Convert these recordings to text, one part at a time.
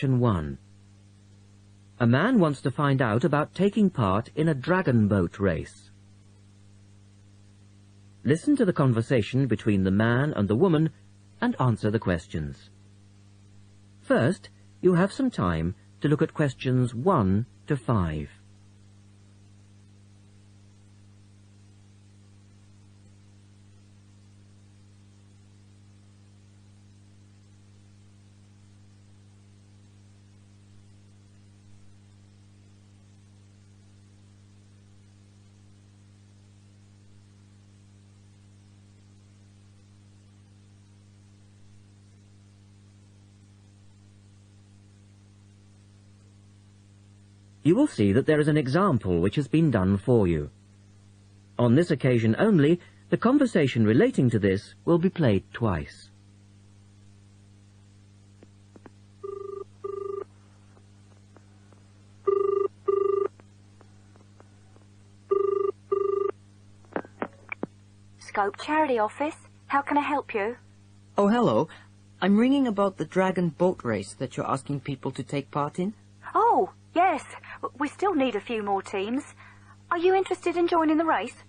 Question 1. A man wants to find out about taking part in a dragon boat race. Listen to the conversation between the man and the woman and answer the questions. First, you have some time to look at questions 1 to 5. You will see that there is an example which has been done for you. On this occasion only, the conversation relating to this will be played twice. Scope Charity Office. How can I help you? Oh, hello. I'm ringing about the dragon boat race that you're asking people to take part in. Oh, yes. We still need a few more teams. Are you interested in joining the race?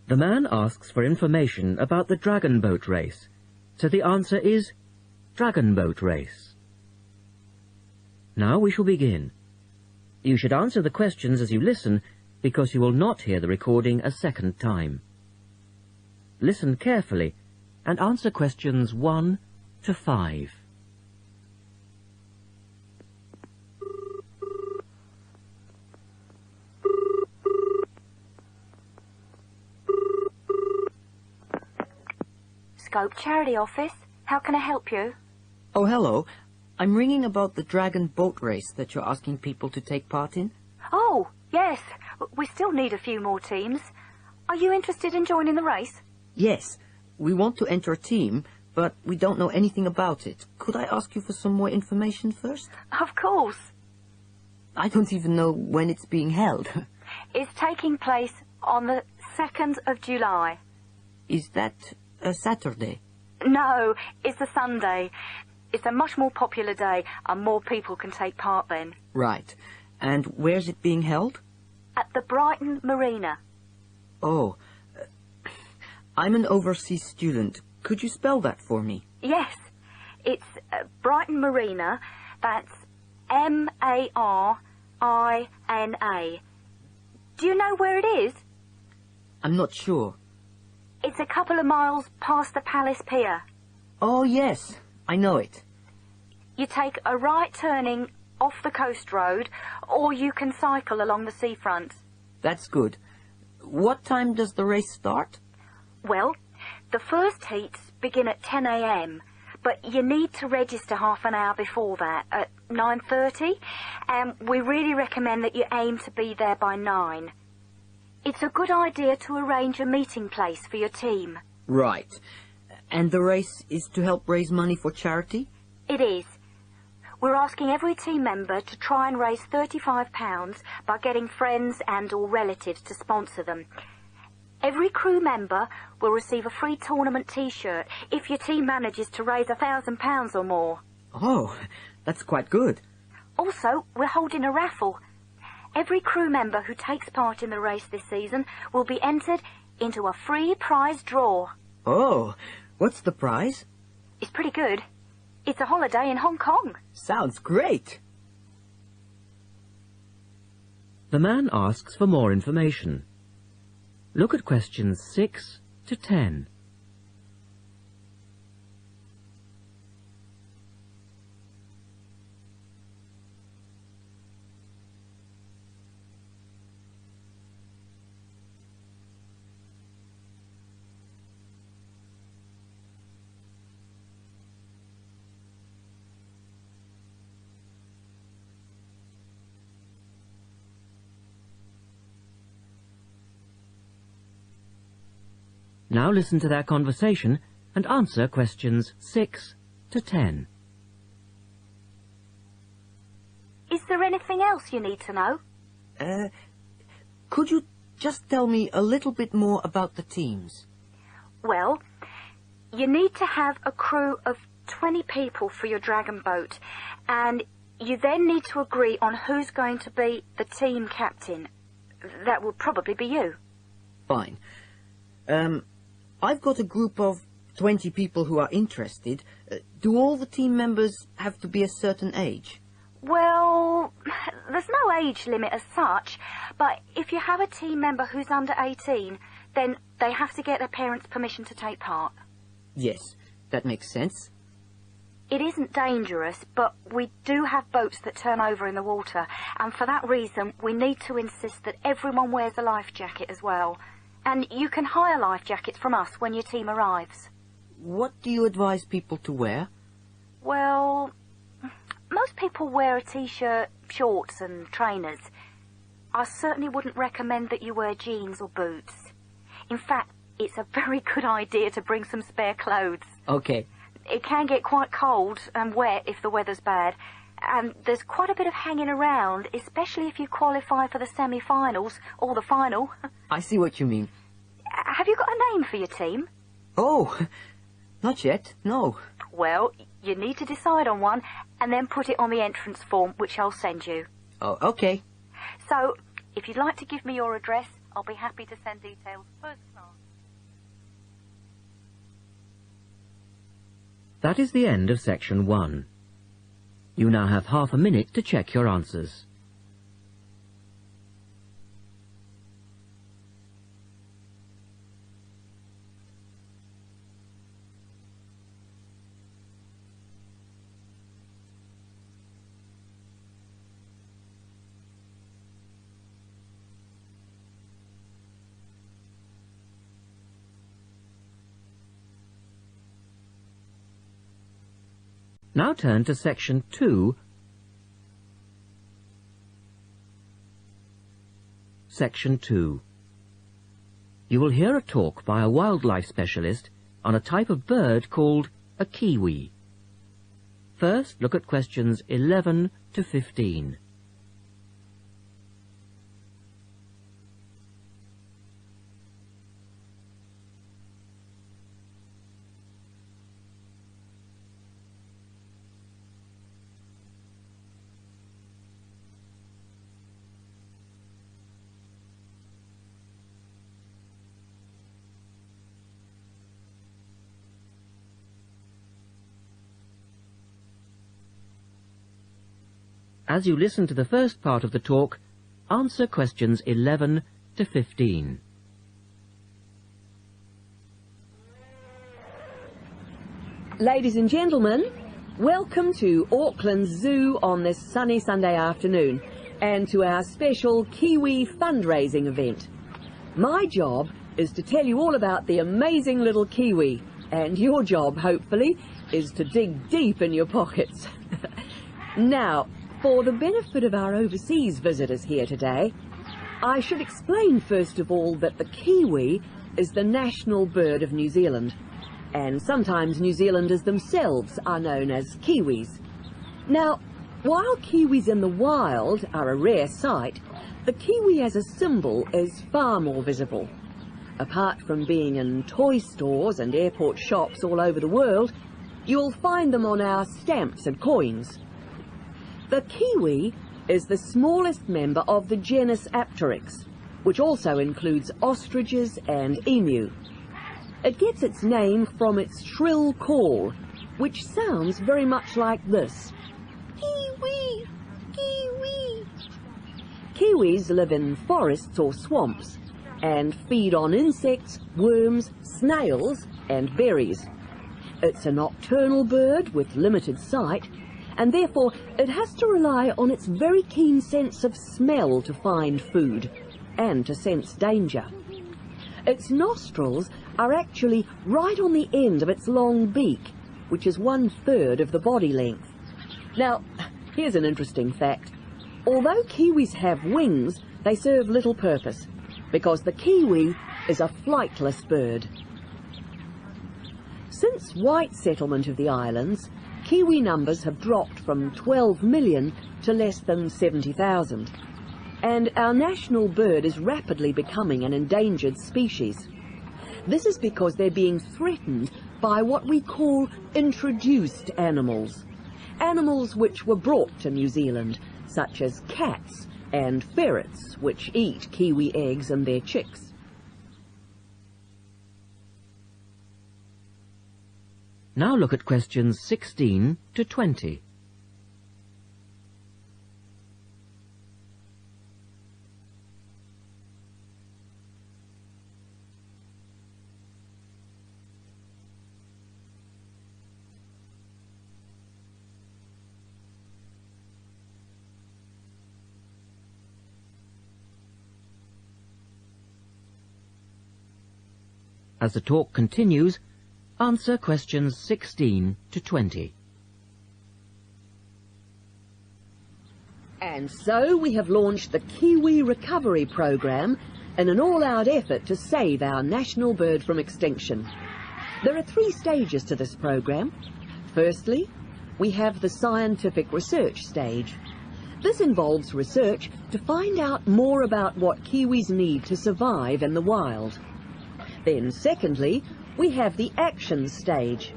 The man asks for information about the dragon boat race, so the answer is dragon boat race. Now we shall begin. You should answer the questions as you listen, because you will not hear the recording a second time. Listen carefully and answer questions 1 to 5. Scope Charity Office. How can I help you? Oh, hello. I'm ringing about the dragon boat race that you're asking people to take part in. Oh, yes. We still need a few more teams. Are you interested in joining the race? Yes. We want to enter a team, but we don't know anything about it. Could I ask you for some more information first? Of course. I don't even know when it's being held. It's taking place on the 2nd of July. Is that a Saturday? No, it's a Sunday. It's a much more popular day and more people can take part then. Right. And where's it being held? At the Brighton Marina. Oh. I'm an overseas student. Could you spell that for me? Yes. It's Brighton Marina. That's M-A-R-I-N-A. Do you know where it is? I'm not sure. It's a couple of miles past the Palace Pier. Oh, yes. I know it. You take a right turning off the coast road, or you can cycle along the seafront. That's good. What time does the race start? Well, the first heats begin at 10 a.m., but you need to register half an hour before that, at 9:30, and we really recommend that you aim to be there by 9. It's a good idea to arrange a meeting place for your team. Right. And the race is to help raise money for charity? It is. We're asking every team member to try and raise £35 by getting friends and or relatives to sponsor them. Every crew member will receive a free tournament T-shirt if your team manages to raise £1,000 or more. Oh, that's quite good. Also, we're holding a raffle. Every crew member who takes part in the race this season will be entered into a free prize draw. Oh, what's the prize? It's pretty good. It's a holiday in Hong Kong. Sounds great. The man asks for more information. Look at questions 6 to 10. Now listen to their conversation and answer questions 6 to 10. Is there anything else you need to know? Could you just tell me a little bit more about the teams? Well, you need to have a crew of 20 people for your dragon boat, and you then need to agree on who's going to be the team captain. That will probably be you. Fine. I've got a group of 20 people who are interested. Do all the team members have to be a certain age? Well, there's no age limit as such, but if you have a team member who's under 18, then they have to get their parents' permission to take part. Yes, that makes sense. It isn't dangerous, but we do have boats that turn over in the water, and for that reason we need to insist that everyone wears a life jacket as well. And you can hire life jackets from us when your team arrives. What do you advise people to wear? Well, most people wear a t-shirt, shorts and trainers. I certainly wouldn't recommend that you wear jeans or boots. In fact, it's a very good idea to bring some spare clothes. Okay. It can get quite cold and wet if the weather's bad, and there's quite a bit of hanging around, especially if you qualify for the semi-finals or the final. I see what you mean. Have you got a name for your team? Oh, not yet, no. Well, you need to decide on one and then put it on the entrance form, which I'll send you. Oh, okay. So, if you'd like to give me your address, I'll be happy to send details first class. That is the end of section 1. You now have half a minute to check your answers. Now turn to section 2, section 2. You will hear a talk by a wildlife specialist on a type of bird called a kiwi. First, look at questions 11 to 15. As you listen to the first part of the talk, answer questions 11 to 15. Ladies and gentlemen, welcome to Auckland Zoo on this sunny Sunday afternoon and to our special Kiwi fundraising event. My job is to tell you all about the amazing little Kiwi, and your job, hopefully, is to dig deep in your pockets. Now, for the benefit of our overseas visitors here today, I should explain first of all that the kiwi is the national bird of New Zealand, and sometimes New Zealanders themselves are known as kiwis. Now, while kiwis in the wild are a rare sight, the kiwi as a symbol is far more visible. Apart from being in toy stores and airport shops all over the world, you'll find them on our stamps and coins. The kiwi is the smallest member of the genus Apteryx, which also includes ostriches and emu. It gets its name from its shrill call, which sounds very much like this. Kiwi! Kiwi! Kiwis live in forests or swamps and feed on insects, worms, snails and berries. It's a nocturnal bird with limited sight, and therefore it has to rely on its very keen sense of smell to find food and to sense danger. Its nostrils are actually right on the end of its long beak, which is 1/3 of the body length. Now, here's an interesting fact. Although kiwis have wings, they serve little purpose, because the kiwi is a flightless bird. Since white settlement of the islands, kiwi numbers have dropped from 12 million to less than 70,000. And our national bird is rapidly becoming an endangered species. This is because they're being threatened by what we call introduced animals. Animals which were brought to New Zealand, such as cats and ferrets, which eat kiwi eggs and their chicks. Now look at questions 16 to 20. As the talk continues, answer questions 16 to 20. And so we have launched the Kiwi Recovery Program in an all-out effort to save our national bird from extinction. There are 3 stages to this program. Firstly, we have the scientific research stage. This involves research to find out more about what kiwis need to survive in the wild. Then secondly, we have the action stage.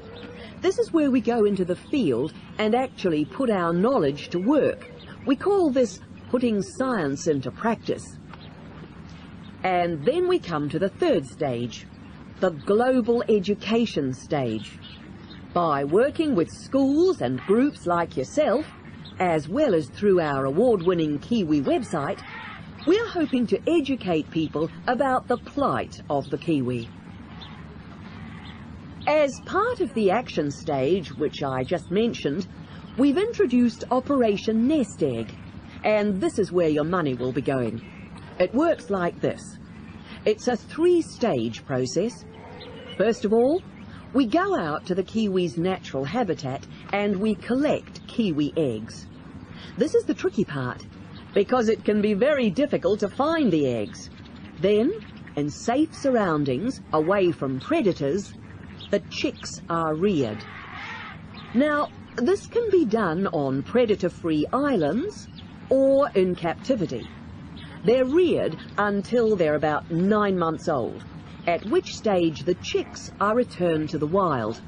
This is where we go into the field and actually put our knowledge to work. We call this putting science into practice. And then we come to the 3rd stage, the global education stage. By working with schools and groups like yourself, as well as through our award-winning Kiwi website, we are hoping to educate people about the plight of the kiwi. As part of the action stage, which I just mentioned, we've introduced Operation Nest Egg, and this is where your money will be going. It works like this. It's a 3-stage process. First of all, we go out to the kiwi's natural habitat and we collect kiwi eggs. This is the tricky part, because it can be very difficult to find the eggs. Then, in safe surroundings, away from predators, the chicks are reared. Now, this can be done on predator-free islands or in captivity. They're reared until they're about 9 months old, at which stage the chicks are returned to the wild.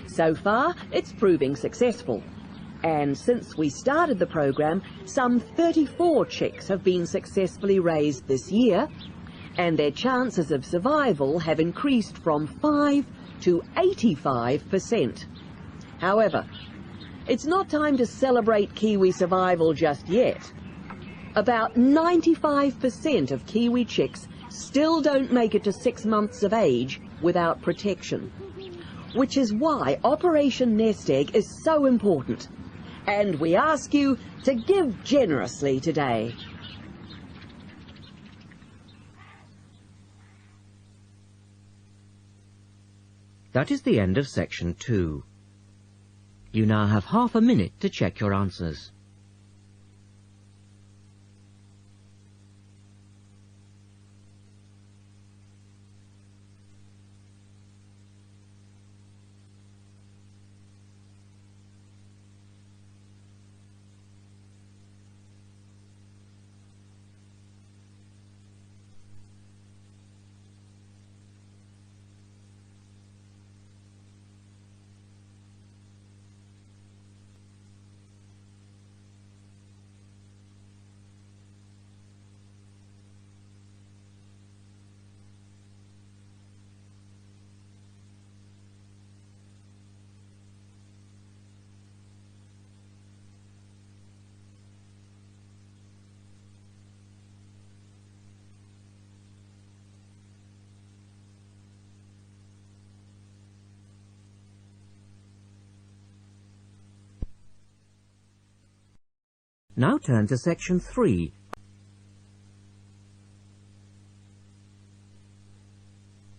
So far, it's proving successful. And since we started the program, some 34 chicks have been successfully raised this year, and their chances of survival have increased from 5 to 85%. However, it's not time to celebrate kiwi survival just yet. About 95% of kiwi chicks still don't make it to 6 months of age without protection, which is why Operation Nest Egg is so important. And we ask you to give generously today. That is the end of section 2. You now have half a minute to check your answers. Now turn to section 3.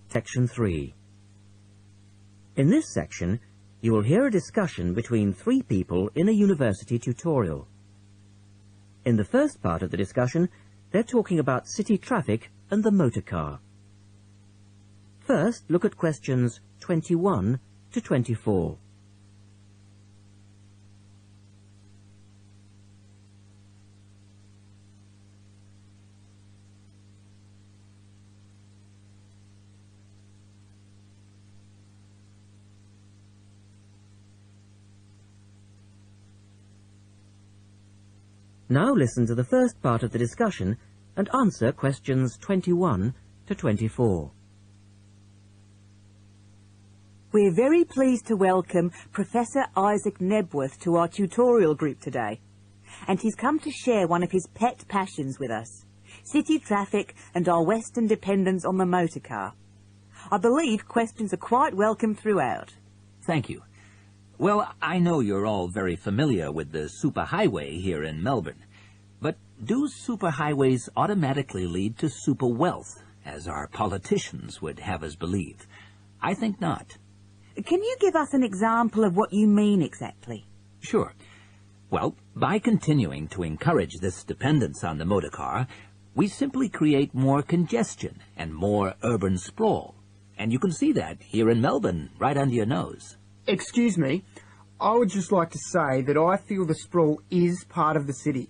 Section 3. In this section, you will hear a discussion between 3 people in a university tutorial. In the first part of the discussion, they're talking about city traffic and the motor car. First, look at questions 21 to 24. Now listen to the first part of the discussion and answer questions 21 to 24. We're very pleased to welcome Professor Isaac Nebworth to our tutorial group today. And he's come to share one of his pet passions with us, city traffic and our Western dependence on the motor car. I believe questions are quite welcome throughout. Thank you. Well, I know you're all very familiar with the superhighway here in Melbourne, but do superhighways automatically lead to super wealth, as our politicians would have us believe? I think not. Can you give us an example of what you mean exactly? Sure. Well, by continuing to encourage this dependence on the motor car, we simply create more congestion and more urban sprawl. And you can see that here in Melbourne, right under your nose. Excuse me, I would just like to say that I feel the sprawl is part of the city.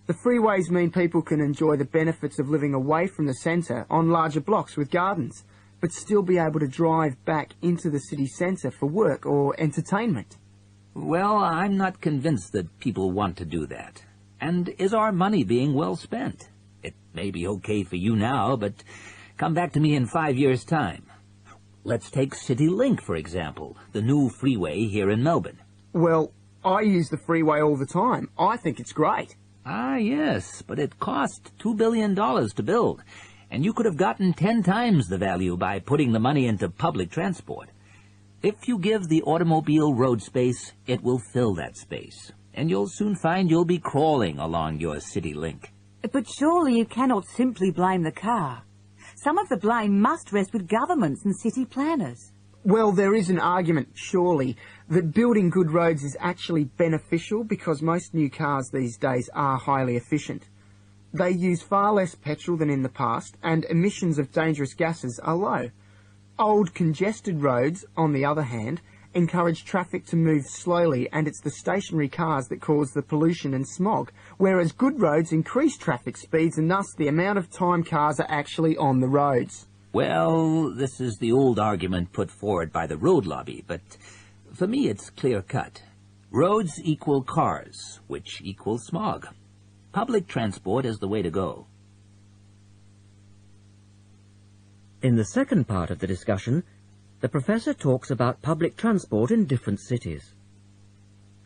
The freeways mean people can enjoy the benefits of living away from the centre on larger blocks with gardens, but still be able to drive back into the city centre for work or entertainment. Well, I'm not convinced that people want to do that. And is our money being well spent? It may be okay for you now, but come back to me in 5 years' time. Let's take CityLink, for example, the new freeway here in Melbourne. Well, I use the freeway all the time. I think it's great. Ah, yes, but it cost $2 billion to build, and you could have gotten 10 times the value by putting the money into public transport. If you give the automobile road space, it will fill that space, and you'll soon find you'll be crawling along your CityLink. But surely you cannot simply blame the car. Some of the blame must rest with governments and city planners. Well, there is an argument, surely, that building good roads is actually beneficial because most new cars these days are highly efficient. They use far less petrol than in the past, and emissions of dangerous gases are low. Old, congested roads, on the other hand, encourage traffic to move slowly, and it's the stationary cars that cause the pollution and smog, whereas good roads increase traffic speeds and thus the amount of time cars are actually on the roads. Well, this is the old argument put forward by the road lobby, but for me it's clear-cut. Roads equal cars, which equals smog. Public transport is the way to go. In the second part of the discussion, the professor talks about public transport in different cities.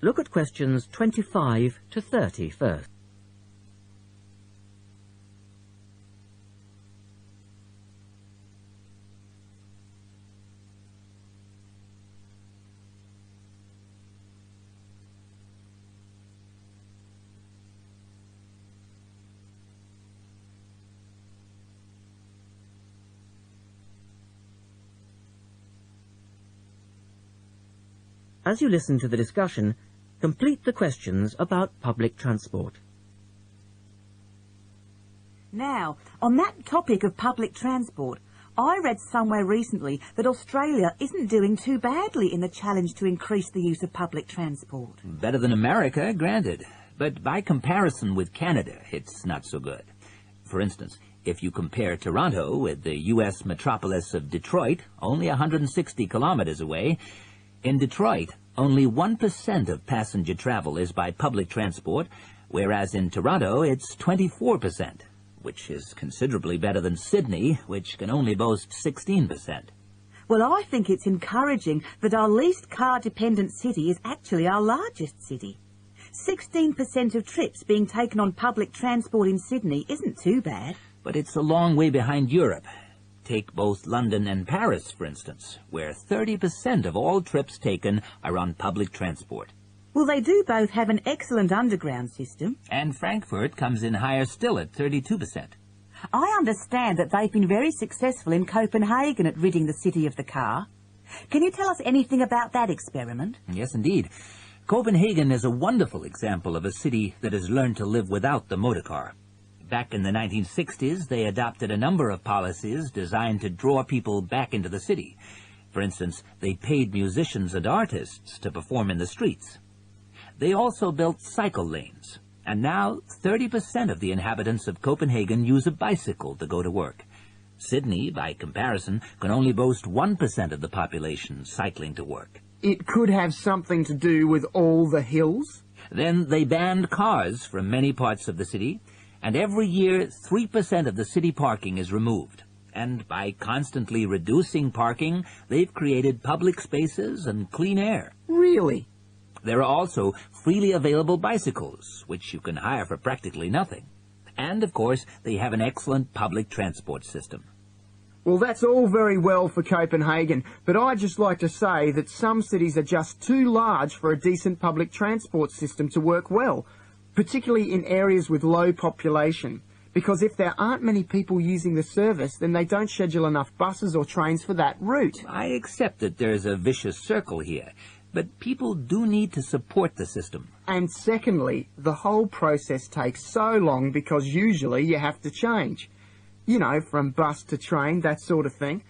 Look at questions 25 to 30 first. As you listen to the discussion, complete the questions about public transport. Now, on that topic of public transport, I read somewhere recently that Australia isn't doing too badly in the challenge to increase the use of public transport. Better than America, granted. But by comparison with Canada, it's not so good. For instance, if you compare Toronto with the U.S. metropolis of Detroit, only 160 kilometers away, in Detroit, only 1% of passenger travel is by public transport, whereas in Toronto it's 24%, which is considerably better than Sydney, which can only boast 16%. Well, I think it's encouraging that our least car-dependent city is actually our largest city. 16% of trips being taken on public transport in Sydney isn't too bad. But it's a long way behind Europe. Take both London and Paris, for instance, where 30% of all trips taken are on public transport. Well, they do both have an excellent underground system. And Frankfurt comes in higher still at 32%. I understand that they've been very successful in Copenhagen at ridding the city of the car. Can you tell us anything about that experiment? Yes, indeed. Copenhagen is a wonderful example of a city that has learned to live without the motor car. Back in the 1960s, they adopted a number of policies designed to draw people back into the city. For instance, they paid musicians and artists to perform in the streets. They also built cycle lanes, and now 30% of the inhabitants of Copenhagen use a bicycle to go to work. Sydney, by comparison, can only boast 1% of the population cycling to work. It could have something to do with all the hills? Then they banned cars from many parts of the city, and every year 3% of the city parking is removed. And by constantly reducing parking, they've created public spaces and clean air. Really? There are also freely available bicycles, which you can hire for practically nothing. And, of course, they have an excellent public transport system. Well, that's all very well for Copenhagen, but I'd just like to say that some cities are just too large for a decent public transport system to work well, particularly in areas with low population. Because if there aren't many people using the service, then they don't schedule enough buses or trains for that route. I accept that there's a vicious circle here, but people do need to support the system. And secondly, the whole process takes so long because usually you have to change. You know, from bus to train, that sort of thing.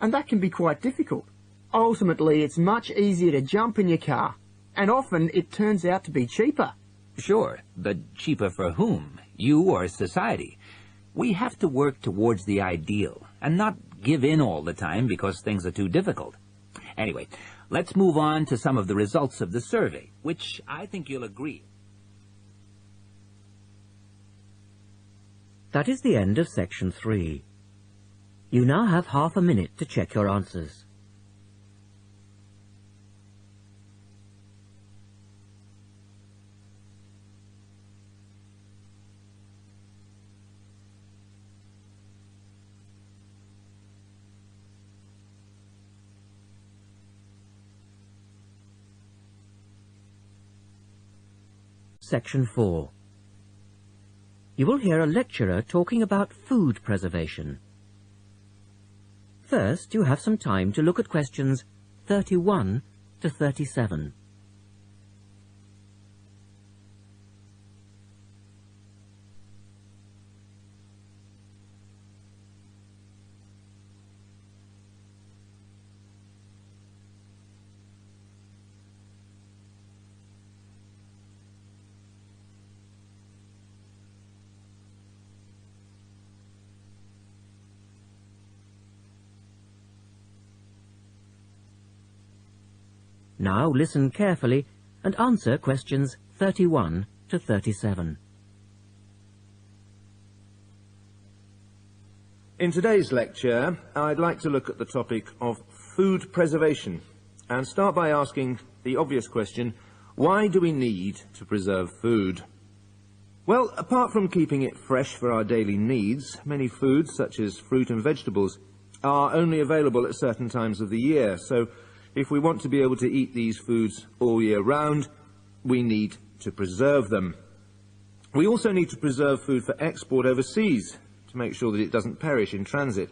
And that can be quite difficult. Ultimately, it's much easier to jump in your car. And often it turns out to be cheaper. Sure, but cheaper for whom? You or society? We have to work towards the ideal, and not give in all the time because things are too difficult. Anyway, let's move on to some of the results of the survey, which I think you'll agree. That is the end of section 3. You now have half a minute to check your answers. Section 4. You will hear a lecturer talking about food preservation. First, you have some time to look at questions 31 to 37. Now listen carefully and answer questions 31 to 37. In today's lecture, I'd like to look at the topic of food preservation and start by asking the obvious question, why do we need to preserve food? Well, apart from keeping it fresh for our daily needs, many foods, such as fruit and vegetables, are only available at certain times of the year, so if we want to be able to eat these foods all year round, we need to preserve them. We also need to preserve food for export overseas to make sure that it doesn't perish in transit.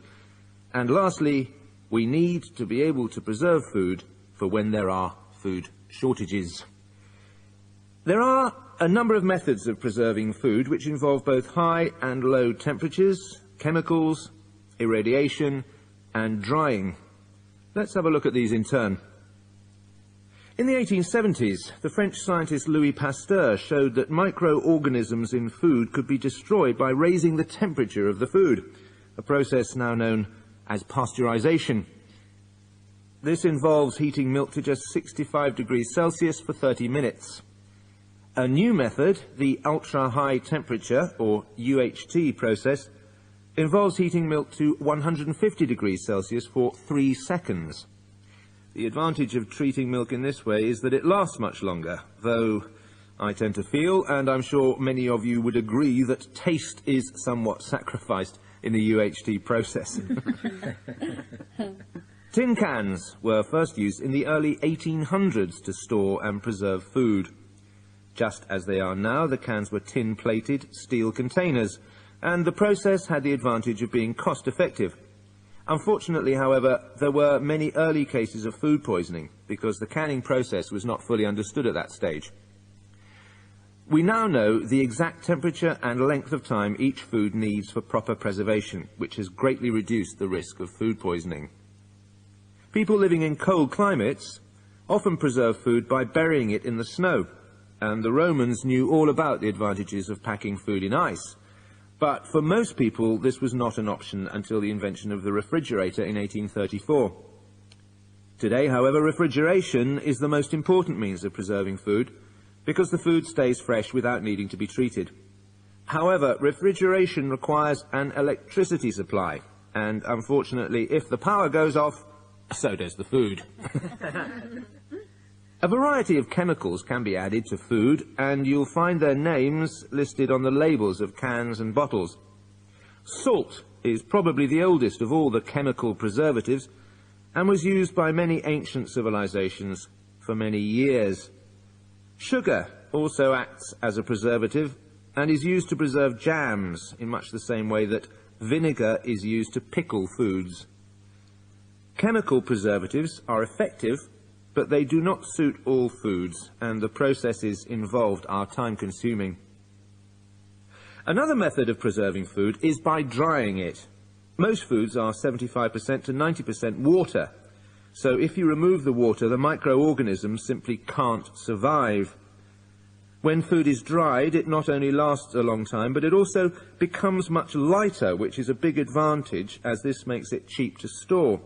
And lastly, we need to be able to preserve food for when there are food shortages. There are a number of methods of preserving food which involve both high and low temperatures, chemicals, irradiation, and drying. Let's have a look at these in turn. In the 1870s, the French scientist Louis Pasteur showed that microorganisms in food could be destroyed by raising the temperature of the food, a process now known as pasteurization. This involves heating milk to just 65 degrees Celsius for 30 minutes. A new method, the ultra-high temperature, or UHT process, involves heating milk to 150 degrees Celsius for 3 seconds. The advantage of treating milk in this way is that it lasts much longer, though I tend to feel, and I'm sure many of you would agree, that taste is somewhat sacrificed in the UHT process. Tin cans were first used in the early 1800s to store and preserve food. Just as they are now, the cans were tin-plated steel containers, and the process had the advantage of being cost-effective. Unfortunately, however, there were many early cases of food poisoning because the canning process was not fully understood at that stage. We now know the exact temperature and length of time each food needs for proper preservation, which has greatly reduced the risk of food poisoning. People living in cold climates often preserve food by burying it in the snow, and the Romans knew all about the advantages of packing food in ice. But for most people, this was not an option until the invention of the refrigerator in 1834. Today, however, refrigeration is the most important means of preserving food, because the food stays fresh without needing to be treated. However, refrigeration requires an electricity supply, and unfortunately, if the power goes off, so does the food. A variety of chemicals can be added to food, and you'll find their names listed on the labels of cans and bottles. Salt is probably the oldest of all the chemical preservatives, and was used by many ancient civilizations for many years. Sugar also acts as a preservative, and is used to preserve jams in much the same way that vinegar is used to pickle foods. Chemical preservatives are effective, but they do not suit all foods, and the processes involved are time-consuming. Another method of preserving food is by drying it. Most foods are 75% to 90% water, so if you remove the water, the microorganisms simply can't survive. When food is dried, it not only lasts a long time, but it also becomes much lighter, which is a big advantage, as this makes it cheap to store.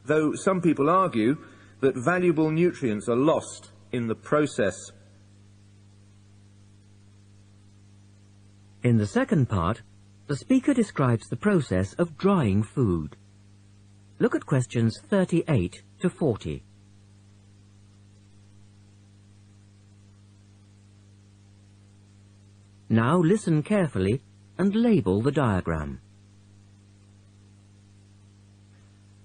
Though some people argue that valuable nutrients are lost in the process. In the second part, the speaker describes the process of drying food. Look at questions 38 to 40. Now listen carefully and label the diagram.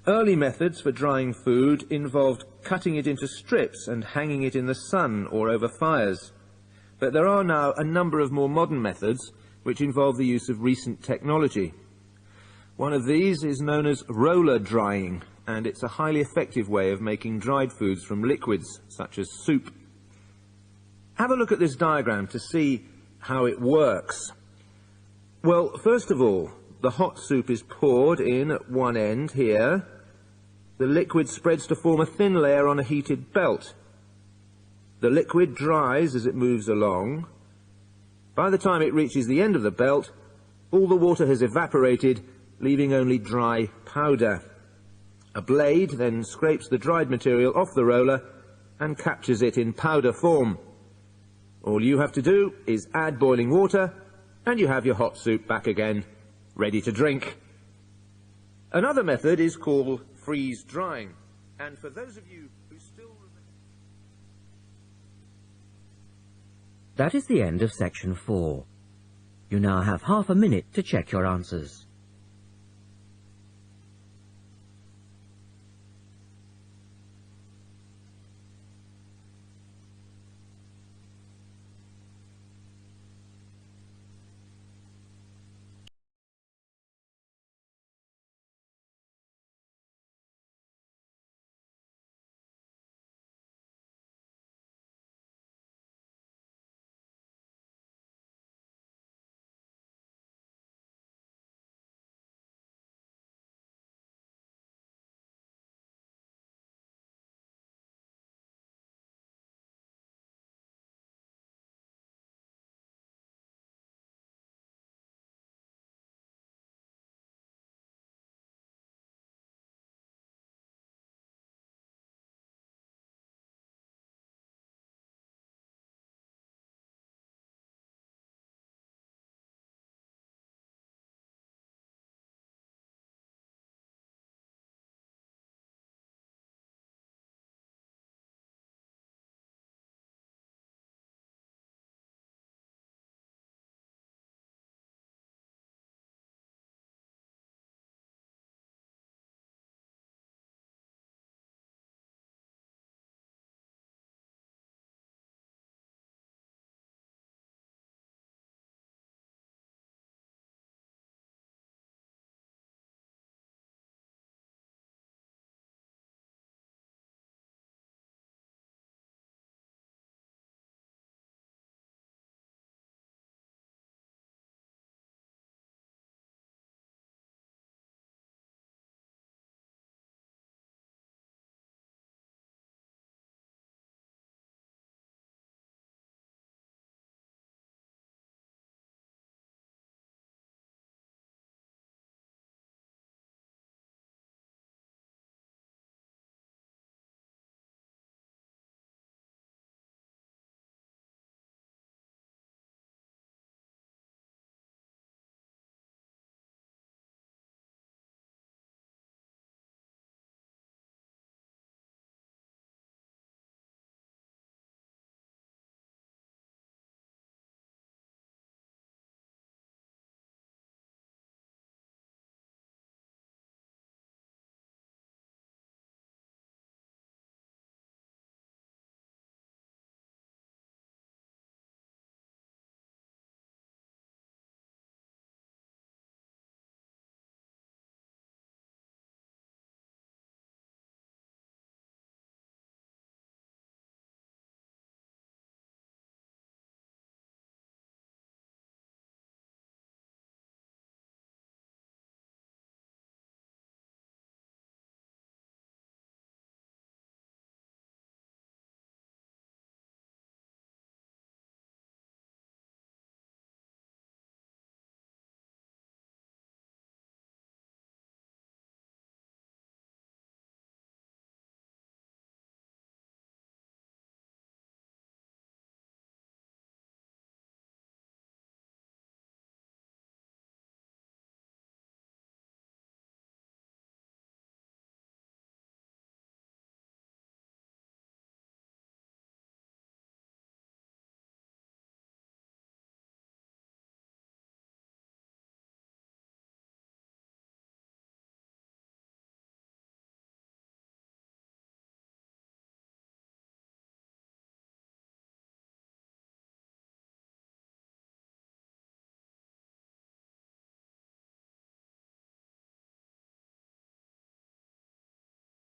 Early methods for drying food involved cutting it into strips and hanging it in the sun or over fires. But there are now a number of more modern methods which involve the use of recent technology. One of these is known as roller drying, and it's a highly effective way of making dried foods from liquids, such as soup. Have a look at this diagram to see how it works. Well, first of all, the hot soup is poured in at one end here. The liquid spreads to form a thin layer on a heated belt. The liquid dries as it moves along. By the time it reaches the end of the belt, all the water has evaporated, leaving only dry powder. A blade then scrapes the dried material off the roller and captures it in powder form. All you have to do is add boiling water, and you have your hot soup back again, ready to drink. Another method is called freeze drying, and for those of you who still remember... That is the end of section 4. You now have half a minute to check your answers.